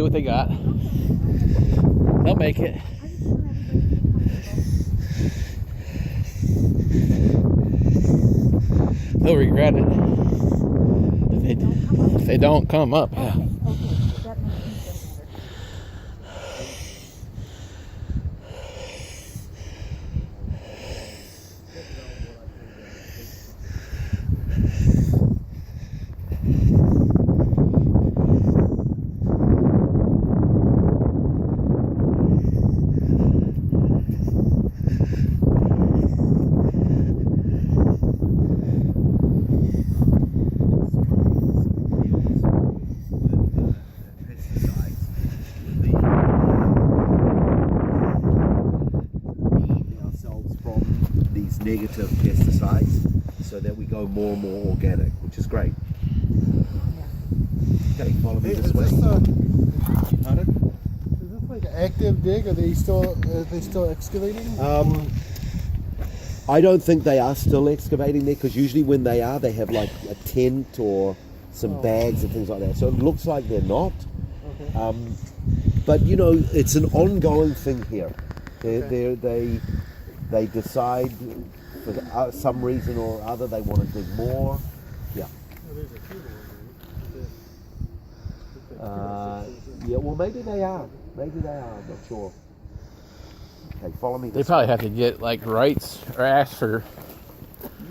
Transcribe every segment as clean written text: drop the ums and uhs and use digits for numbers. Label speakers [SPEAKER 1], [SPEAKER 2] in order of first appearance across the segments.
[SPEAKER 1] what they got. They'll make it. They'll regret it if they don't come up. Yeah.
[SPEAKER 2] Negative pesticides so that we go more and more organic, which is great. Okay, follow me this way.
[SPEAKER 3] Pardon? Is this like an active dig? Are they still excavating?
[SPEAKER 2] I don't think they are still excavating there, because usually when they are, they have like a tent or some bags and things like that. So it looks like they're not.
[SPEAKER 3] Okay.
[SPEAKER 2] But you know, it's an ongoing thing here. They decide for some reason or other they want to dig more. Yeah. Yeah. Well, maybe they are. Maybe they are. I'm not sure. Okay, follow me.
[SPEAKER 1] They probably have to get like rights or ask for.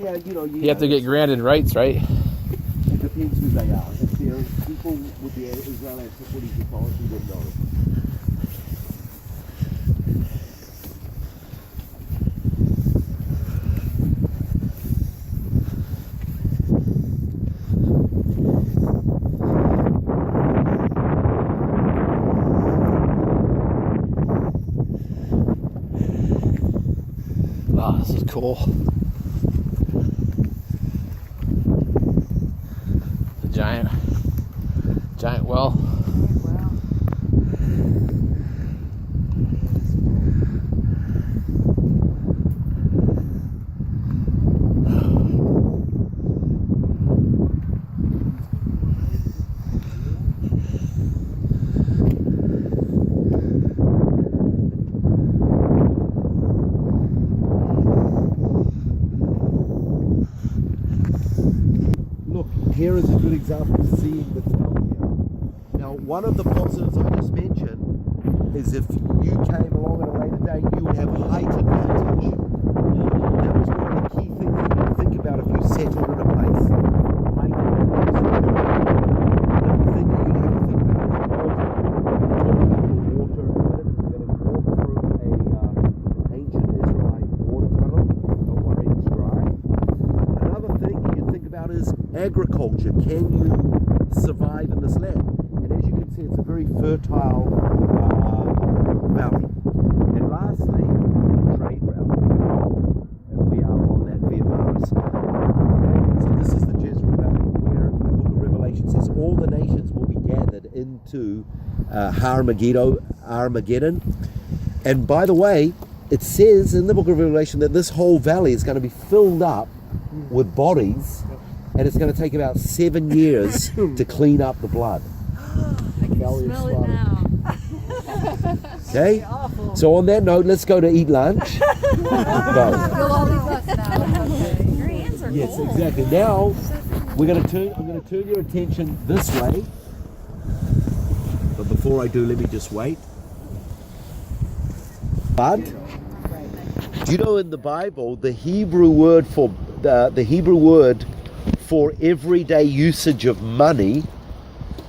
[SPEAKER 2] Yeah, you know.
[SPEAKER 1] You have to get granted rights, right?
[SPEAKER 2] It depends who they are. If they're people with the Israel Antiquities Authority, then no.
[SPEAKER 1] Wow, this is cool. The giant well.
[SPEAKER 2] Here is a good example of seeing the tell here. Now, one of the positives I just mentioned is if you came along at a later date, you would have a height advantage. That was one of the key things that you think about if you settled in a place. Height advantage. Another thing that you'd have to think about is water. We're going to walk through an ancient Israelite water tunnel. Don't worry, it's dry. Another thing you think about is agriculture. Can you survive in this land? And as you can see, it's a very fertile valley. And lastly, trade route. And we are on that Via Maris. Okay? So this is the Jezreel Valley, where the book of Revelation says all the nations will be gathered into Armageddon. And by the way, it says in the book of Revelation that this whole valley is going to be filled up with bodies, and it's going to take about 7 years to clean up the blood.
[SPEAKER 4] I can smell it now.
[SPEAKER 2] Okay? So on that note, let's go to eat lunch. Go.
[SPEAKER 4] Your hands are
[SPEAKER 2] Yes,
[SPEAKER 4] cold.
[SPEAKER 2] exactly. Now I'm going to turn your attention this way. But before I do, let me just wait. Blood. Do you know in the Bible the Hebrew word for everyday usage of money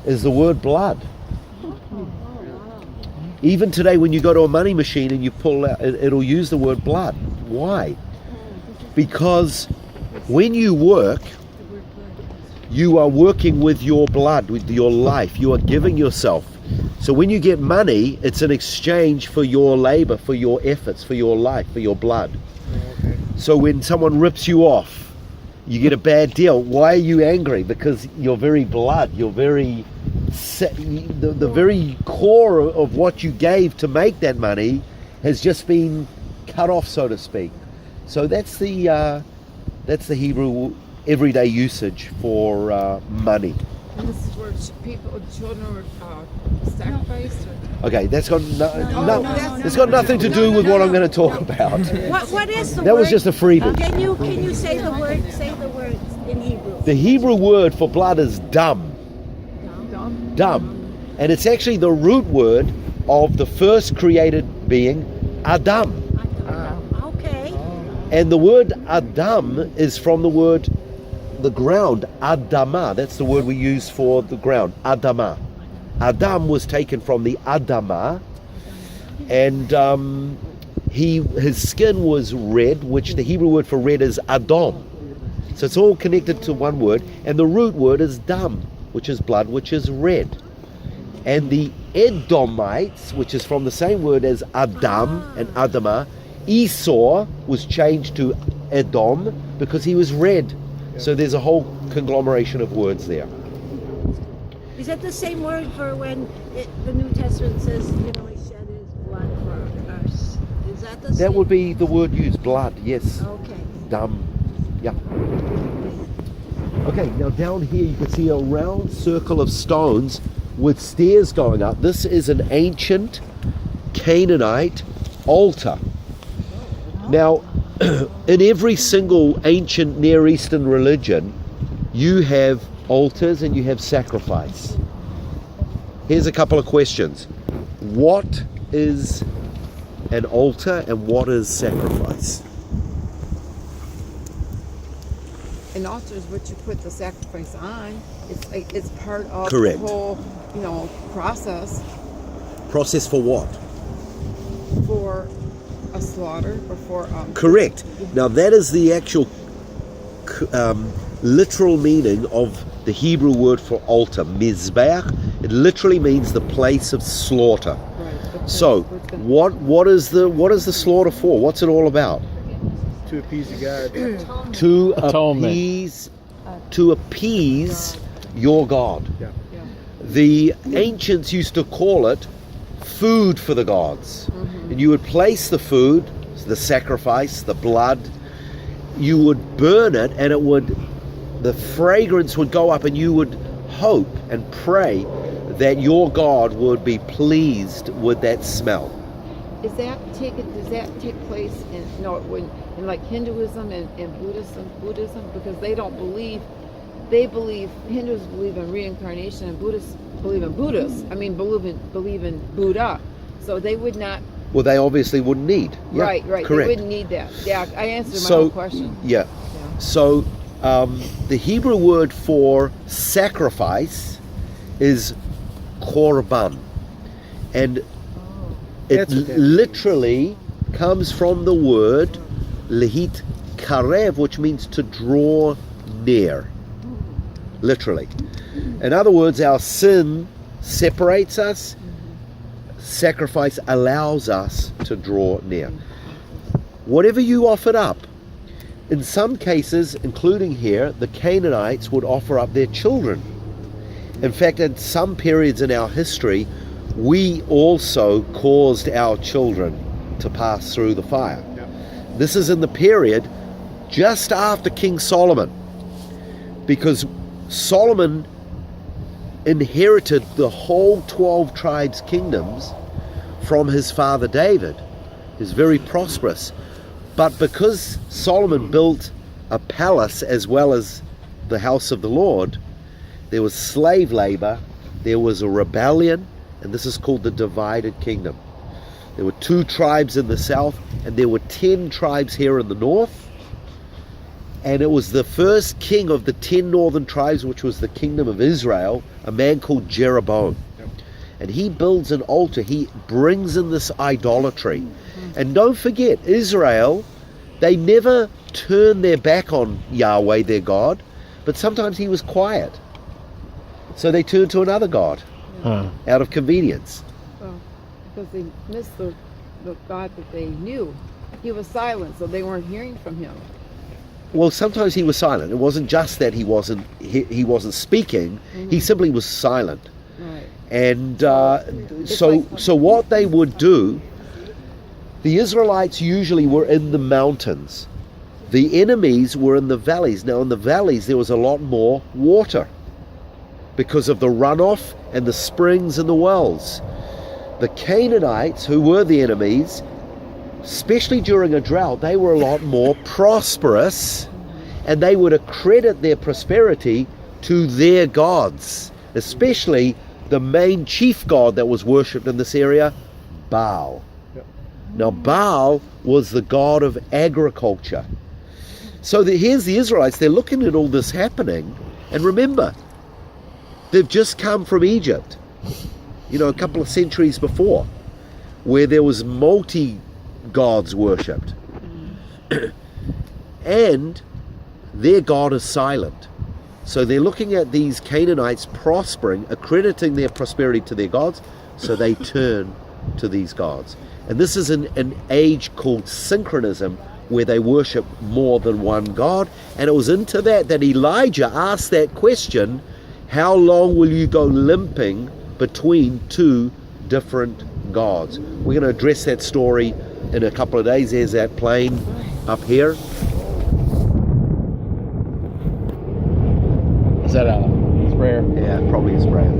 [SPEAKER 2] is the word blood? Even today, when you go to a money machine and you pull out, it'll use the word blood. Why? Because when you work, you are working with your blood, with your life. You are giving yourself. So when you get money, it's an exchange for your labor, for your efforts, for your life, for your blood. So when someone rips you off, you get a bad deal. Why are you angry? Because your very blood, your very the very core of what you gave to make that money has just been cut off, so to speak. So that's the Hebrew everyday usage for money.
[SPEAKER 5] And this is where people, children were sacrificed.
[SPEAKER 2] Okay, that's got it's got nothing to do with what I'm going to talk about.
[SPEAKER 4] What is the
[SPEAKER 2] That
[SPEAKER 4] word?
[SPEAKER 2] was just a freebie.
[SPEAKER 4] Can you say the word? Say the words in Hebrew.
[SPEAKER 2] The Hebrew word for blood is dam. Dam. And it's actually the root word of the first created being, Adam.
[SPEAKER 4] Okay.
[SPEAKER 2] And the word Adam is from the word, the ground, Adama. That's the word we use for the ground, Adama. Adam was taken from the Adama, and his skin was red, which the Hebrew word for red is Adam. So it's all connected to one word, and the root word is dam, which is blood, which is red. And the Edomites, which is from the same word as Adam and Adama, Esau was changed to Edom because he was red. So there's a whole conglomeration of words there.
[SPEAKER 4] Is that the same word for when the New Testament says, he shed his blood for us? Is that the same?
[SPEAKER 2] That would be the word used, blood, yes.
[SPEAKER 4] Okay.
[SPEAKER 2] Dam, yeah. Okay, now down here you can see a round circle of stones with stairs going up. This is an ancient Canaanite altar. Now, in every single ancient Near Eastern religion, you have altars and you have sacrifice. Here's a couple of questions. What is an altar and what is sacrifice?
[SPEAKER 5] An altar is what you put the sacrifice on. It's part of
[SPEAKER 2] Correct.
[SPEAKER 5] the whole, process
[SPEAKER 2] Process for what?
[SPEAKER 5] for a slaughter or for
[SPEAKER 2] Correct. Now that is the actual literal meaning of the Hebrew word for altar, mizbeach. It literally means the place of slaughter.
[SPEAKER 5] Right.
[SPEAKER 2] So, what is the slaughter for? What's it all about?
[SPEAKER 3] To appease the God.
[SPEAKER 2] To
[SPEAKER 1] Atonement.
[SPEAKER 2] appease your God.
[SPEAKER 3] Yeah.
[SPEAKER 2] The ancients used to call it food for the gods. And you would place the food, the sacrifice, the blood, you would burn it, and the fragrance would go up, and you would hope and pray that your God would be pleased with that smell.
[SPEAKER 5] Does that take place in like Hinduism and Buddhism? Because they don't believe. Hindus believe in reincarnation, and Buddhists believe in Buddhists. Believe in Buddha. So they would not.
[SPEAKER 2] Well, they obviously wouldn't need. Yeah,
[SPEAKER 5] Right.
[SPEAKER 2] Correct.
[SPEAKER 5] They wouldn't need that. Yeah, I answered my own question.
[SPEAKER 2] Yeah.
[SPEAKER 5] Yeah.
[SPEAKER 2] So the Hebrew word for sacrifice is korban, and it
[SPEAKER 3] That's what that
[SPEAKER 2] literally comes from the word lehit karev, which means to draw near. Literally. In other words, our sin separates us. Sacrifice allows us to draw near. Whatever you offered up, in some cases, including here, the Canaanites would offer up their children. In fact, at some periods in our history, we also caused our children to pass through the fire.
[SPEAKER 3] Yeah.
[SPEAKER 2] This is in the period just after King Solomon, because Solomon inherited the whole 12 tribes' kingdoms from his father David. He's very prosperous. But because Solomon built a palace as well as the house of the Lord, there was slave labor, there was a rebellion, and this is called the divided kingdom. There were 2 tribes in the south, and there were 10 tribes here in the north. And it was the first king of the 10 northern tribes, which was the kingdom of Israel, a man called Jeroboam.
[SPEAKER 3] Yep.
[SPEAKER 2] And he builds an altar. He brings in this idolatry. And don't forget, Israel, they never turned their back on Yahweh, their God, but sometimes he was quiet. So they turned to another God out of convenience.
[SPEAKER 5] Well, because they missed the God that they knew. He was silent, so they weren't hearing from him.
[SPEAKER 2] Well, sometimes he was silent. It wasn't just that he wasn't speaking. He simply was silent.
[SPEAKER 5] Right.
[SPEAKER 2] And so what they would do, the Israelites usually were in the mountains. The enemies were in the valleys. Now in the valleys there was a lot more water. because of the runoff and the springs and the wells. The Canaanites, who were the enemies, especially during a drought, they were a lot more prosperous, and they would accredit their prosperity to their gods, especially the main chief god that was worshipped in this area, Baal.
[SPEAKER 3] Yep.
[SPEAKER 2] Now, Baal was the god of agriculture. So here's the Israelites, they're looking at all this happening, and remember, they've just come from Egypt, a couple of centuries before, where there was multi-gods worshipped. And their God is silent. So they're looking at these Canaanites prospering, accrediting their prosperity to their gods, so they turn to these gods. And this is an age called synchronism, where they worship more than one God. And it was into that Elijah asked that question, how long will you go limping between two different gods? We're going to address that story in a couple of days. There's that plane up here.
[SPEAKER 1] Is that a sprayer?
[SPEAKER 2] Yeah, probably a sprayer.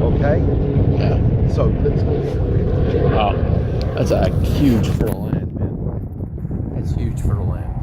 [SPEAKER 2] Okay,
[SPEAKER 1] Yeah.
[SPEAKER 2] so let's go.
[SPEAKER 1] Oh, that's a huge fertile land, man. That's huge fertile land.